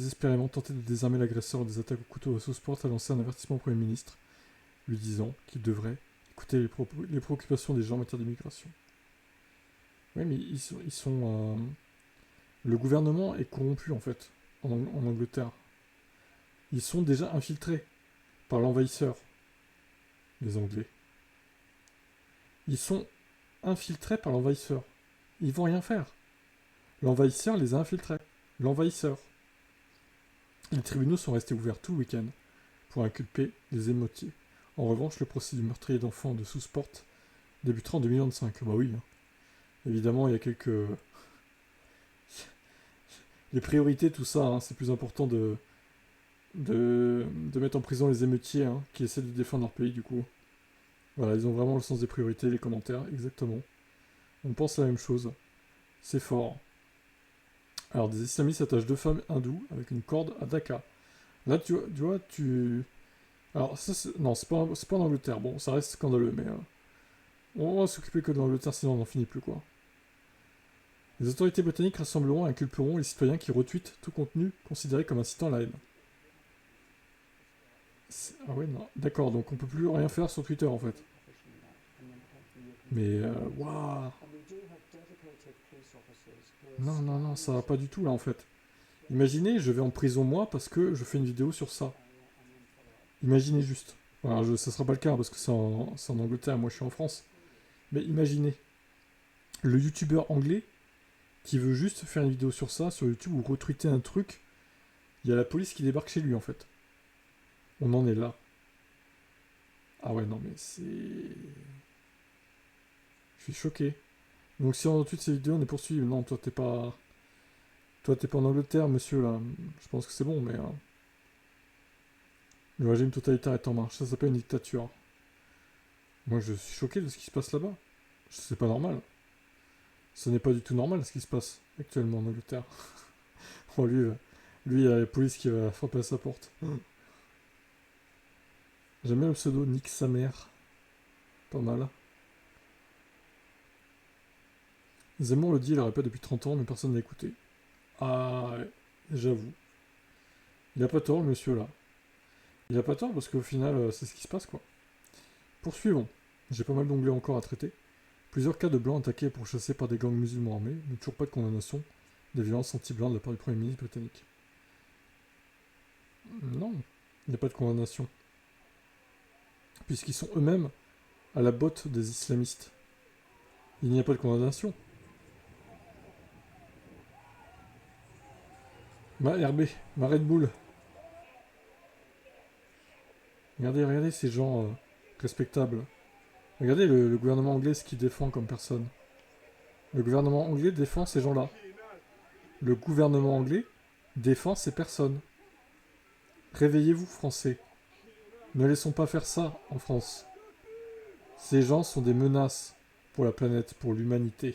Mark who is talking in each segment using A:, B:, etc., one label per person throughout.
A: désespérément tenté de désarmer l'agresseur des attaques au couteau à Sousport a lancé un avertissement au Premier ministre, lui disant qu'il devrait écouter les préoccupations des gens en matière d'immigration. Oui, mais le gouvernement est corrompu, en fait, en Angleterre. Ils sont déjà infiltrés par l'envahisseur, les Anglais. Ils sont infiltrés par l'envahisseur. Ils vont rien faire. L'envahisseur les a infiltrés. L'envahisseur. Les tribunaux sont restés ouverts tout le week-end pour inculper les émeutiers. En revanche, le procès du meurtrier d'enfants de Sousport débutera en 2025. Bah oui. Évidemment, il y a quelques... Les priorités, tout ça, c'est plus important de mettre en prison les émeutiers qui essaient de défendre leur pays, du coup. Voilà, ils ont vraiment le sens des priorités, les commentaires, exactement. On pense la même chose. C'est fort. Alors, des islamistes attachent 2 femmes hindoues avec une corde à Dhaka. Là, tu vois, Alors, ça, non, c'est pas en Angleterre. Bon, ça reste scandaleux, mais... on va s'occuper que de l'Angleterre, sinon on n'en finit plus, quoi. Les autorités britanniques rassembleront et inculperont les citoyens qui retweetent tout contenu considéré comme incitant à la haine. Ah ouais, non. D'accord, donc on peut plus rien faire sur Twitter, en fait. Mais, waouh. Non, non, non, ça va pas du tout, là, en fait. Imaginez, je vais en prison, moi, parce que je fais une vidéo sur ça. Imaginez juste. Alors, ça sera pas le cas, parce que c'est en Angleterre, moi je suis en France. Mais imaginez, le youtubeur anglais qui veut juste faire une vidéo sur ça, sur YouTube, ou retweeter un truc, il y a la police qui débarque chez lui, en fait. On en est là. Ah ouais, non, mais c'est... Je suis choqué. Donc si on retweet ces vidéos, on est poursuivi. Non, toi, t'es pas... Toi, t'es pas en Angleterre, monsieur, là. Je pense que c'est bon, mais... Le régime totalitaire est en marche. Ça s'appelle une dictature. Moi, je suis choqué de ce qui se passe là-bas. C'est pas normal. Ce n'est pas du tout normal ce qui se passe actuellement en Angleterre. Oh, lui, il y a la police qui va frapper à sa porte. J'aime bien le pseudo Nick sa mère. Pas mal. Zemmour le dit, il le répète depuis 30 ans, mais personne n'a écouté. Ah, ouais, j'avoue. Il a pas tort, le monsieur là. Il a pas tort parce qu'au final, c'est ce qui se passe quoi. Poursuivons. J'ai pas mal d'onglets encore à traiter. Plusieurs cas de blancs attaqués et pourchassés par des gangs musulmans armés, mais toujours pas de condamnation des violences anti-blancs de la part du Premier ministre britannique. Non, il n'y a pas de condamnation. Puisqu'ils sont eux-mêmes à la botte des islamistes. Il n'y a pas de condamnation. Ma RB, ma Red Bull. Regardez ces gens respectables. Regardez le gouvernement anglais ce qu'il défend comme personne. Le gouvernement anglais défend ces gens-là. Le gouvernement anglais défend ces personnes. Réveillez-vous, Français. Ne laissons pas faire ça en France. Ces gens sont des menaces pour la planète, pour l'humanité.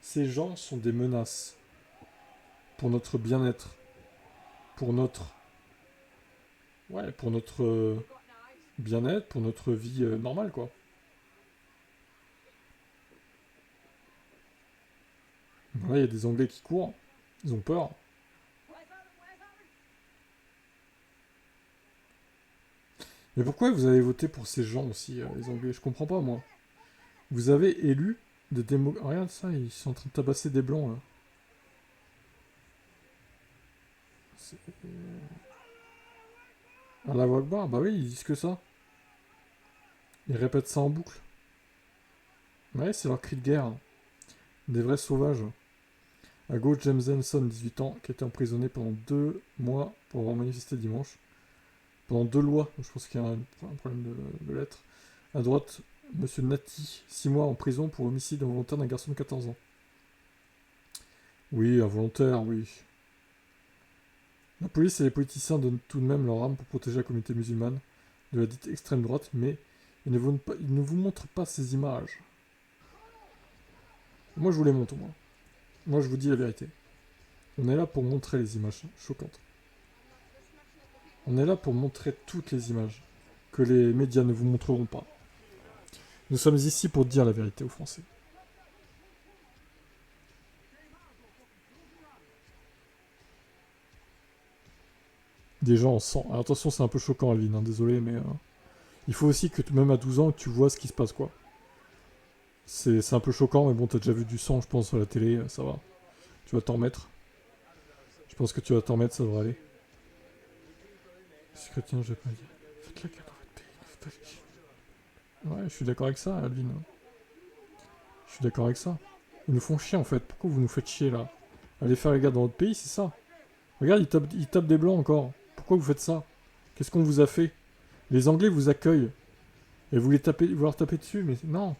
A: Ces gens sont des menaces pour notre bien-être, pour notre... Ouais, pour notre bien-être, pour notre vie normale, quoi. Voilà, il y a des Anglais qui courent. Ils ont peur. Mais pourquoi vous avez voté pour ces gens aussi, les Anglais? Je comprends pas, moi. Vous avez élu des démocrates... Regarde ça, ils sont en train de tabasser des blancs, là. C'est... Allah Akbar, bah oui, ils disent que ça. Ils répètent ça en boucle. Ouais, c'est leur cri de guerre. Des vrais sauvages. À gauche, James Henson, 18 ans, qui a été emprisonné pendant 2 mois pour avoir manifesté dimanche. Pendant 2 lois, je pense qu'il y a un problème de lettres. À droite, Monsieur Nati, 6 mois en prison pour homicide involontaire d'un garçon de 14 ans. Oui, involontaire, oui. La police et les politiciens donnent tout de même leur arme pour protéger la communauté musulmane de la dite extrême droite, mais ils ne vous montrent pas ces images. Moi, je vous les montre, moi. Moi, je vous dis la vérité. On est là pour montrer les images choquantes. On est là pour montrer toutes les images que les médias ne vous montreront pas. Nous sommes ici pour dire la vérité aux Français. des gens en sang. Alors, attention, c'est un peu choquant, Alvin, hein, désolé, mais il faut aussi que même à 12 ans, tu vois ce qui se passe, quoi. C'est un peu choquant, mais bon, t'as déjà vu du sang, je pense, sur la télé, ça va. Tu vas t'en remettre. Je pense que tu vas t'en remettre, ça devrait aller. Les chrétiens, je vais pas dire. Faites la guerre dans votre pays. Ouais, je suis d'accord avec ça, Alvin. Je suis d'accord avec ça. Ils nous font chier, en fait. Pourquoi vous nous faites chier, là? Allez faire la guerre dans votre pays, c'est ça. Regarde, ils tapent des blancs encore. Pourquoi vous faites ça? Qu'est-ce qu'on vous a fait? Les Anglais vous accueillent. Et vous leur tapez dessus, mais non.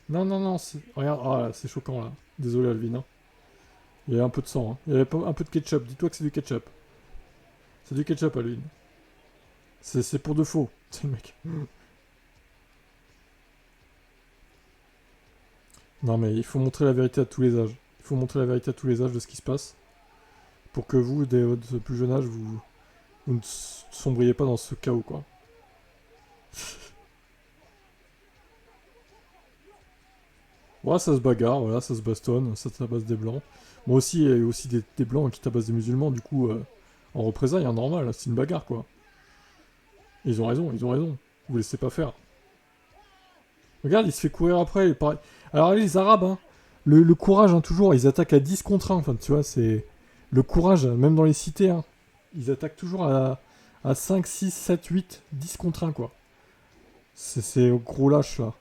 A: Non, non, non. Regarde, ah, là, c'est choquant, là. Désolé, Alvin. Hein. Il y a un peu de sang. Hein. Il y avait un peu de ketchup. Dis-toi que c'est du ketchup. C'est du ketchup, Alvin. C'est pour de faux. C'est le mec. Non, mais il faut montrer la vérité à tous les âges. Il faut montrer la vérité à tous les âges de ce qui se passe. Pour que vous, dès votre plus jeune âge, vous ne sombriez pas dans ce chaos, quoi. Ouais, ça se bagarre, voilà, ça se bastonne, ça tabasse des blancs. Moi aussi, il y a aussi des blancs qui tabassent des musulmans, du coup, en représailles, hein, normal, c'est une bagarre, quoi. Et ils ont raison, ils ont raison. Vous laissez pas faire. Regarde, il se fait courir après, pareil. Alors, les Arabes, hein, le courage, hein, toujours, ils attaquent à 10 contre 1, enfin, tu vois, c'est... Le courage, même dans les cités, hein, ils attaquent toujours à 5, 6, 7, 8, 10 contre 1, quoi. C'est au gros lâche, là.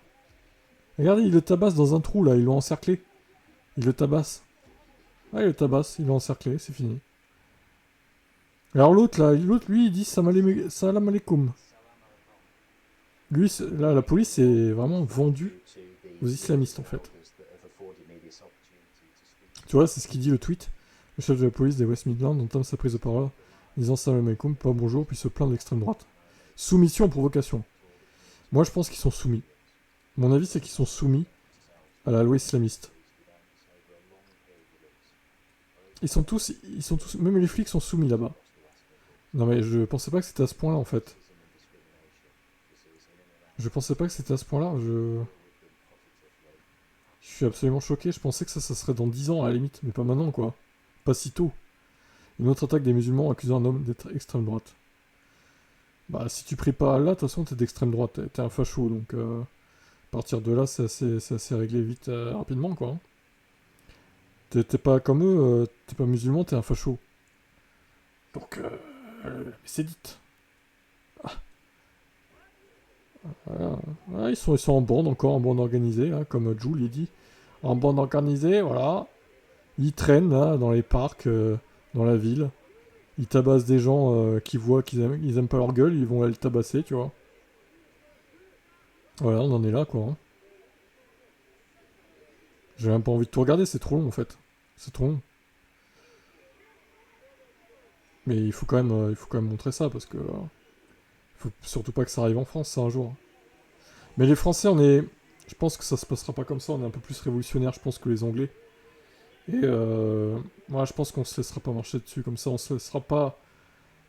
A: Regardez, il le tabasse dans un trou, là, ils l'ont encerclé. Il le tabasse. Ah, il le tabasse, il l'a encerclé, c'est fini. Alors l'autre, là, l'autre, lui, il dit salam alaikum. Lui, là, la police est vraiment vendue aux islamistes, en fait. Tu vois, c'est ce qu'il dit le tweet. Le chef de la police des West Midlands entame sa prise de parole, disant salam alaikum, pas bonjour, puis se plaint de l'extrême droite. Soumission en provocation. Moi, je pense qu'ils sont soumis. Mon avis, c'est qu'ils sont soumis à la loi islamiste. Ils sont tous, même les flics sont soumis là-bas. Non mais je pensais pas que c'était à ce point-là en fait. Je pensais pas que c'était à ce point-là. Je suis absolument choqué. Je pensais que ça serait dans 10 ans à la limite, mais pas maintenant quoi. Pas si tôt. Une autre attaque des musulmans accusant un homme d'être extrême droite. Bah si tu pries pas à Allah, de toute façon t'es d'extrême droite. T'es un facho donc à partir de là c'est assez réglé vite rapidement quoi. T'es pas comme eux, t'es pas musulman, t'es un facho. Donc c'est dit. Voilà. Ouais, ils sont en bande encore, en bande organisée, là, comme Jules il dit. En bande organisée, voilà. Ils traînent là, dans les parcs, dans la ville. Ils tabassent des gens qui voient qu'ils aiment pas leur gueule, ils vont aller le tabasser, tu vois. Voilà, on en est là, quoi. Hein. J'ai même pas envie de tout regarder, c'est trop long en fait. C'est trop long. Mais il faut quand même montrer ça parce que faut surtout pas que ça arrive en France, ça un jour. Mais les Français, on est, je pense que ça se passera pas comme ça. On est un peu plus révolutionnaire, je pense, que les Anglais. Et moi, je pense qu'on se laissera pas marcher dessus comme ça. On se laissera pas,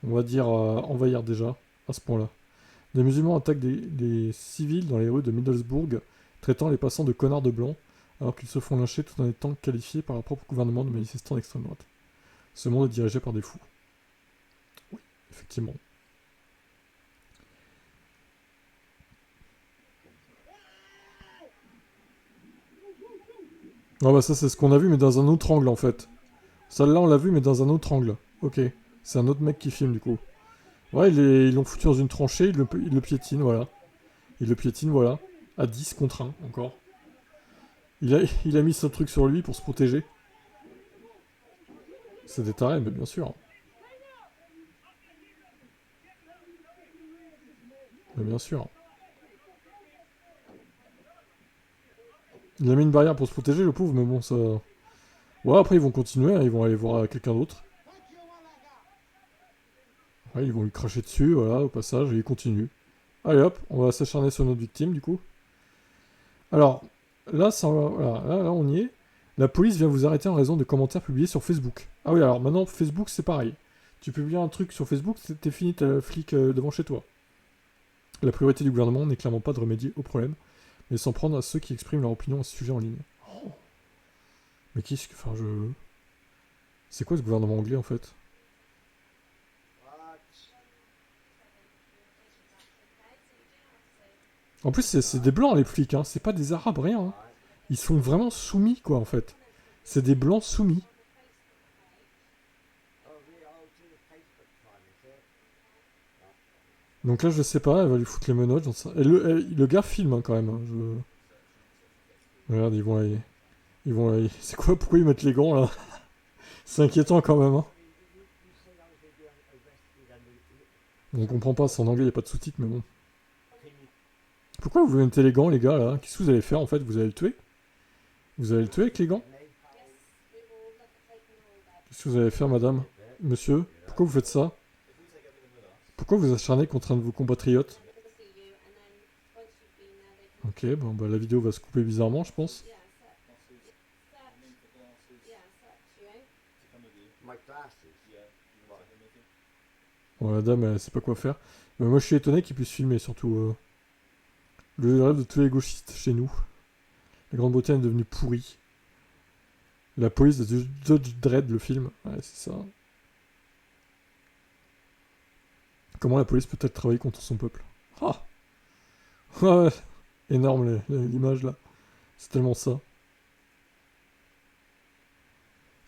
A: on va dire, envahir déjà à ce point-là. Des musulmans attaquent des civils dans les rues de Middlesbrough, traitant les passants de connards de blancs, alors qu'ils se font lyncher tout en étant qualifiés par leur propre gouvernement de manifestants d'extrême droite. Ce monde est dirigé par des fous. Oui, effectivement. Ah bah ça c'est ce qu'on a vu mais dans un autre angle en fait. Celle-là on l'a vu mais dans un autre angle. Ok. C'est un autre mec qui filme du coup. Ouais, ils l'ont foutu dans une tranchée, il le piétine, voilà. Il le piétine, voilà. À 10 contre 1 encore. Il a mis son truc sur lui pour se protéger. C'est des tarés, mais bien sûr. Mais bien sûr. Il a mis une barrière pour se protéger, le pauvre, mais bon, ça... Ouais, après, ils vont continuer, hein, ils vont aller voir quelqu'un d'autre. Ouais, ils vont lui cracher dessus, voilà, au passage, et ils continuent. Allez hop, on va s'acharner sur notre victime, du coup. Alors, là, voilà, là, on y est. La police vient vous arrêter en raison de commentaires publiés sur Facebook. Ah oui, alors maintenant, Facebook, c'est pareil. Tu publies un truc sur Facebook, t'es fini, t'as le flic devant chez toi. La priorité du gouvernement n'est clairement pas de remédier au problème, mais s'en prendre à ceux qui expriment leur opinion à ce sujet en ligne. Oh. Mais qu'est-ce que... Enfin, je... C'est quoi ce gouvernement anglais, en fait? En plus, c'est des blancs, les flics, hein. C'est pas des arabes, rien. Hein. Ils sont vraiment soumis, quoi, en fait. C'est des blancs soumis. Donc là, je sais pas, elle va lui foutre les menottes. Et le gars filme, hein, quand même. Hein, Regarde, c'est quoi, pourquoi ils mettent les gants, là? C'est inquiétant, quand même, hein. On comprend pas, c'est en anglais, y a pas de sous-titres, mais bon. Pourquoi vous mettez les gants, les gars, là? Qu'est-ce que vous allez faire, en fait? Vous allez le tuer? Vous allez le tuer avec les gants? Qu'est-ce que vous allez faire, madame? Monsieur? Pourquoi vous faites ça? Pourquoi vous acharnez contre un de vos compatriotes? Ok, bon, bah la vidéo va se couper bizarrement, je pense. Bon, la dame, elle sait pas quoi faire. Mais moi, je suis étonné qu'il puisse filmer, surtout. Le rêve de tous les gauchistes chez nous. La Grande-Bretagne est devenue pourrie. La police de Judge Dredd, le film. Ouais, c'est ça. Comment la police peut-elle travailler contre son peuple? Ah. Ouais, énorme l'image là. C'est tellement ça.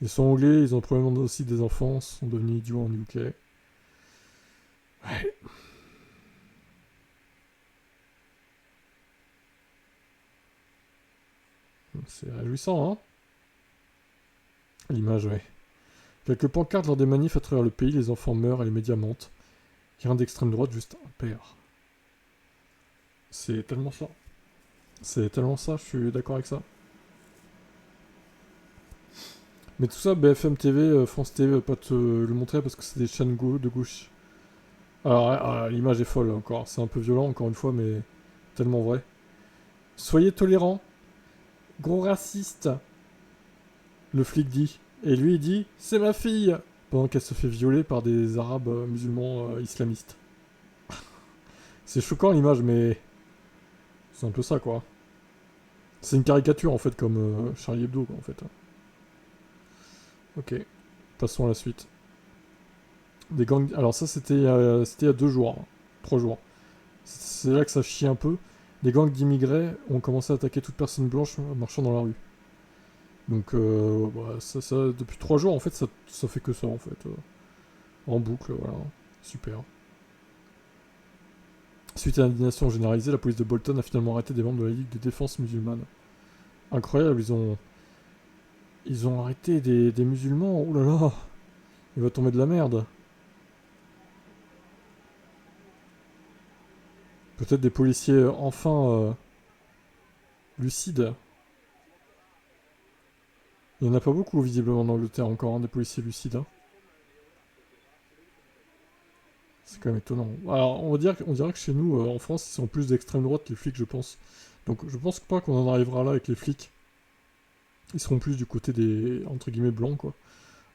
A: Ils sont anglais, ils ont probablement aussi des enfants, sont devenus idiots en UK. Ouais. C'est réjouissant, hein? L'image, ouais. Quelques pancartes lors des manifs à travers le pays, les enfants meurent et les médias mentent. Rien d'extrême droite, juste un père. C'est tellement ça. C'est tellement ça, je suis d'accord avec ça. Mais tout ça, BFM TV, France TV, va pas te le montrer parce que c'est des chaînes de gauche. Alors, l'image est folle encore. C'est un peu violent encore une fois, mais tellement vrai. Soyez tolérants. Gros raciste. Le flic dit. Et lui, il dit, c'est ma fille. Pendant qu'elle se fait violer par des arabes musulmans islamistes. C'est choquant l'image, mais c'est un peu ça, quoi. C'est une caricature, en fait, comme Charlie Hebdo, quoi, en fait. Ok. Passons à la suite. Des gangs... Alors ça, c'était il y a 2 jours. 3 jours. C'est là que ça chie un peu. Des gangs d'immigrés ont commencé à attaquer toute personne blanche marchant dans la rue. Donc, bah, depuis 3 jours, en fait, ça fait que ça, en fait. En boucle, voilà. Super. Suite à l'indignation généralisée, la police de Bolton a finalement arrêté des membres de la Ligue de défense musulmane. Incroyable, ils ont arrêté des musulmans. Oh là là, il va tomber de la merde. Peut-être des policiers enfin lucides. Il n'y en a pas beaucoup, visiblement, en Angleterre encore, hein, des policiers lucides. Hein. C'est quand même étonnant. Alors, on dirait que chez nous, en France, ils sont plus d'extrême droite, les flics, je pense. Donc, je pense pas qu'on en arrivera là avec les flics. Ils seront plus du côté des, entre guillemets, blancs, quoi.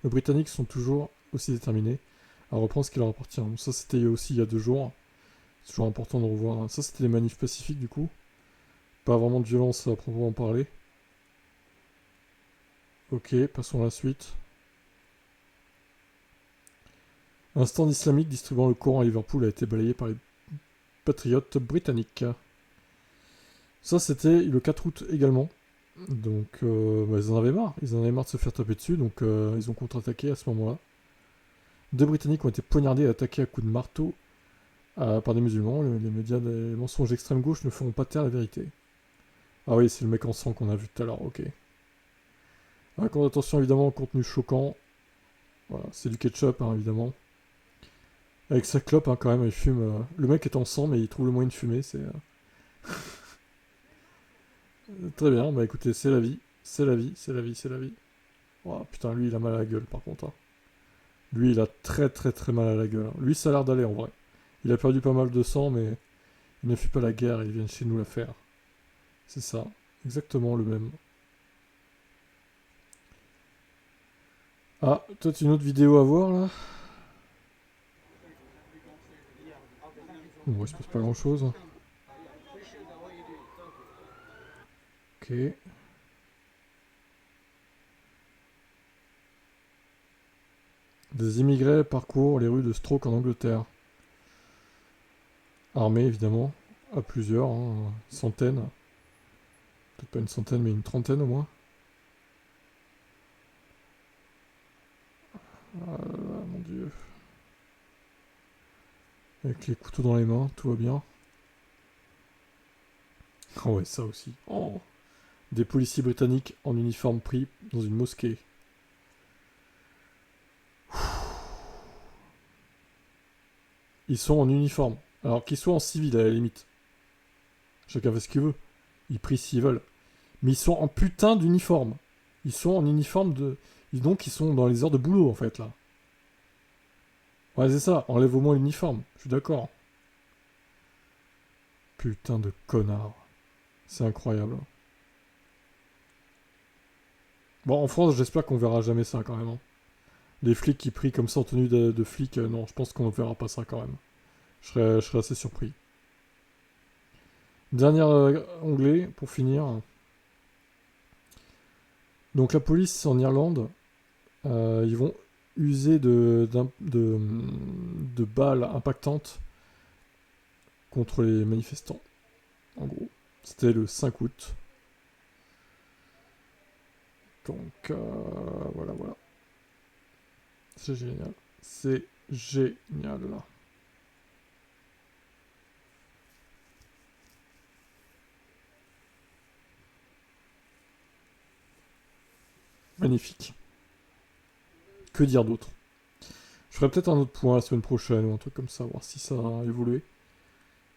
A: Les Britanniques sont toujours aussi déterminés à reprendre ce qui leur appartient. Donc ça, c'était aussi il y a 2 jours. C'est toujours important de revoir. Ça, c'était les manifs pacifiques, du coup. Pas vraiment de violence à proprement parler. Ok, passons à la suite. Un stand islamique distribuant le Coran à Liverpool a été balayé par les patriotes britanniques. Ça, c'était le 4 août également. Donc, bah, ils en avaient marre. Ils en avaient marre de se faire taper dessus, donc ils ont contre-attaqué à ce moment-là. 2 Britanniques ont été poignardés et attaqués à coups de marteau par des musulmans. Les médias des mensonges d'extrême gauche ne feront pas taire la vérité. Ah oui, c'est le mec en sang qu'on a vu tout à l'heure, ok. Attention évidemment au contenu choquant. Voilà, c'est du ketchup, hein, évidemment. Avec sa clope, hein, quand même, il fume. Le mec est en sang, mais il trouve le moyen de fumer, c'est... Très bien, bah écoutez, c'est la vie. C'est la vie, c'est la vie, c'est la vie. Oh, putain, lui, il a mal à la gueule, par contre. Hein. Lui, il a très très très mal à la gueule. Hein. Lui, ça a l'air d'aller, en vrai. Il a perdu pas mal de sang, mais il ne fuit pas la guerre, il vient chez nous la faire. C'est ça, exactement le même. Ah, toi, tu as une autre vidéo à voir, là? Bon, il se passe pas grand-chose. Hein. Ok. Des immigrés parcourent les rues de Stoke en Angleterre. Armés, évidemment. À plusieurs, hein, centaines. Peut-être pas une centaine, mais une trentaine au moins. Ah là là, mon dieu. Avec les couteaux dans les mains, tout va bien. Ah ouais, ça aussi. Oh. Des policiers britanniques en uniforme pris dans une mosquée. Ils sont en uniforme. Alors qu'ils soient en civil à la limite. Chacun fait ce qu'il veut. Ils prient s'ils veulent. Mais ils sont en putain d'uniforme. Ils sont en uniforme de... Donc ils sont dans les heures de boulot en fait là. Ouais c'est ça, enlève au moins l'uniforme. Je suis d'accord. Putain de connard. C'est incroyable. Bon en France j'espère qu'on verra jamais ça quand même. Hein. Les flics qui prient comme ça en tenue de flic, non, je pense qu'on ne verra pas ça quand même. Je serais assez surpris. Dernier onglet pour finir. Donc la police en Irlande, ils vont user de balles impactantes contre les manifestants. En gros, c'était le 5 août. Donc voilà, voilà. C'est génial. C'est génial. Magnifique. Que dire d'autre? Je ferai peut-être un autre point la semaine prochaine ou un truc comme ça, voir si ça a évolué.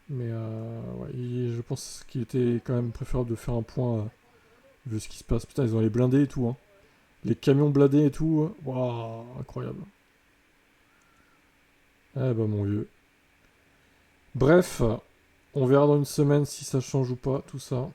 A: Mais ouais, je pense qu'il était quand même préférable de faire un point vu ce qui se passe. Putain, ils ont les blindés et tout. Hein. Les camions blindés et tout. Waouh, incroyable. Eh ben mon vieux. Bref, on verra dans une semaine si ça change ou pas, tout ça.